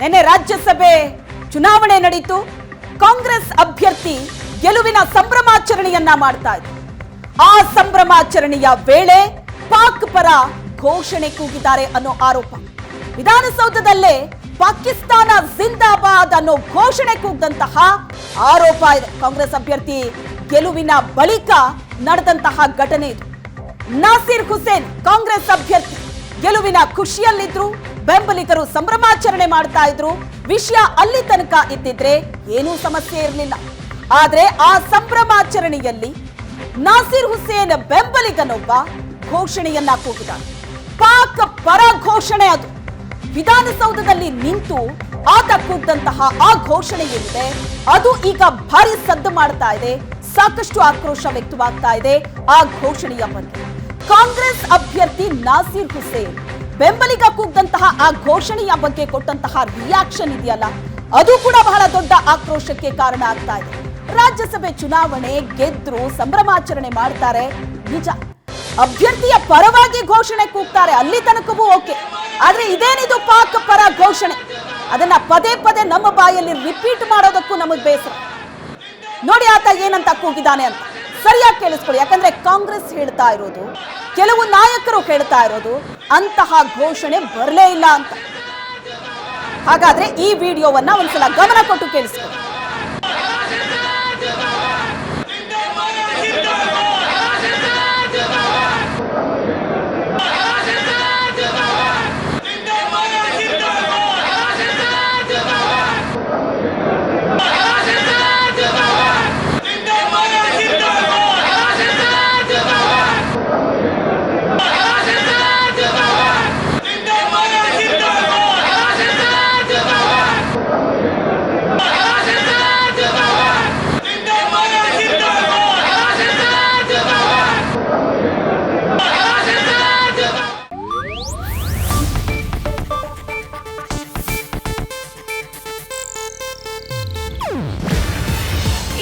ನಿನ್ನೆ ರಾಜ್ಯಸಭೆ ಚುನಾವಣೆ ನಡೆಯಿತು. ಕಾಂಗ್ರೆಸ್ ಅಭ್ಯರ್ಥಿ ಗೆಲುವಿನ ಸಂಭ್ರಮಾಚರಣೆಯನ್ನ ಮಾಡ್ತಾ ಇದ್ರು. ಆ ಸಂಭ್ರಮಾಚರಣೆಯ ವೇಳೆ ಪಾಕ್ ಪರ ಘೋಷಣೆ ಕೂಗಿದ್ದಾರೆ ಅನ್ನೋ ಆರೋಪ. ವಿಧಾನಸೌಧದಲ್ಲೇ ಪಾಕಿಸ್ತಾನ ಜಿಂದಾಬಾದ್ ಅನ್ನೋ ಘೋಷಣೆ ಕೂಗಿದಂತಹ ಆರೋಪ ಇದೆ. ಕಾಂಗ್ರೆಸ್ ಅಭ್ಯರ್ಥಿ ಗೆಲುವಿನ ಬಳಿಕ ನಡೆದಂತಹ ಘಟನೆ ಇದು. ನಾಸಿರ್ ಹುಸೇನ್ ಕಾಂಗ್ರೆಸ್ ಅಭ್ಯರ್ಥಿ ಗೆಲುವಿನ ಖುಷಿಯಲ್ಲಿದ್ರು, ಬೆಂಬಲಿಗರು ಸಂಭ್ರಮಾಚರಣೆ ಮಾಡ್ತಾ ಇದ್ರು. ವಿಷಯ ಅಲ್ಲಿ ತನಕ ಇದ್ದಿದ್ರೆ ಏನೂ ಸಮಸ್ಯೆ ಇರಲಿಲ್ಲ. ಆದ್ರೆ ಆ ಸಂಭ್ರಮಾಚರಣೆಯಲ್ಲಿ ನಾಸಿರ್ ಹುಸೇನ್ ಬೆಂಬಲಿಗನೊಬ್ಬ ಘೋಷಣೆಯನ್ನ ಕೂಗಿದ. ಪಾಕ್ ಪರ ಘೋಷಣೆ ಅದು. ವಿಧಾನಸೌಧದಲ್ಲಿ ನಿಂತು ಆತ ಕೂಗಿದಂತಹ ಆ ಘೋಷಣೆ ಏನಿದೆ ಅದು ಈಗ ಭಾರಿ ಸದ್ದು ಮಾಡ್ತಾ ಇದೆ. ಸಾಕಷ್ಟು ಆಕ್ರೋಶ ವ್ಯಕ್ತವಾಗ್ತಾ ಇದೆ ಆ ಘೋಷಣೆಯ ಬಗ್ಗೆ. ಕಾಂಗ್ರೆಸ್ ಅಭ್ಯರ್ಥಿ ನಾಸಿರ್ ಹುಸೇನ್ ಬೆಂಬಲಿಗ ಕೂಗಿದಂತಹ ಆ ಘೋಷಣೆಯ ಬಗ್ಗೆ ಕೊಟ್ಟಂತಹ ರಿಯಾಕ್ಷನ್ ಇದೆಯಲ್ಲ, ಅದು ಕೂಡ ಬಹಳ ದೊಡ್ಡ ಆಕ್ರೋಶಕ್ಕೆ ಕಾರಣ ಆಗ್ತಾ ಇದೆ. ರಾಜ್ಯಸಭೆ ಚುನಾವಣೆ ಗೆದ್ರು ಸಂಭ್ರಮಾಚರಣೆ ಮಾಡ್ತಾರೆ ನಿಜ, ಅಭ್ಯರ್ಥಿಯ ಪರವಾಗಿ ಘೋಷಣೆ ಕೂಗ್ತಾರೆ, ಅಲ್ಲಿ ತನಕವೂ ಓಕೆ. ಆದ್ರೆ ಇದೇನಿದು ಪಾಕ್ ಪರ ಘೋಷಣೆ, ಅದನ್ನ ಪದೇ ಪದೇ ನಮ್ಮ ಬಾಯಲ್ಲಿ ರಿಪೀಟ್ ಮಾಡೋದಕ್ಕೂ ನಮಗ್ ಬೇಸರ. ನೋಡಿ ಆತ ಏನಂತ ಕೂಗಿದಾನೆ ಅಂತ ಸರಿಯಾಗಿ ಕೇಳಿಸ್ಕೊಳ್ಳಿ. ಯಾಕಂದ್ರೆ ಕಾಂಗ್ರೆಸ್ ಹೇಳ್ತಾ ಇರೋದು, ಕೆಲವು ನಾಯಕರು ಹೇಳ್ತಾ ಇರೋದು ಅಂತಹ ಘೋಷಣೆ ಬರಲೇ ಇಲ್ಲ ಅಂತ. ಹಾಗಾದ್ರೆ ಈ ವಿಡಿಯೋವನ್ನ ಒಂದ್ಸಲ ಗಮನ ಕೊಟ್ಟು ಕೇಳಿಸ್ಕೊಳ್ಳಿ.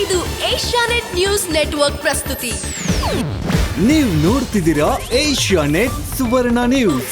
ಇದು ಏಷ್ಯಾನೆಟ್ ನ್ಯೂಸ್ ನೆಟ್ವರ್ಕ್ ಪ್ರಸ್ತುತಿ. ನೀವು ನೋಡ್ತಿದ್ದೀರಾ ಏಷ್ಯಾನೆಟ್ ಸುವರ್ಣ ನ್ಯೂಸ್.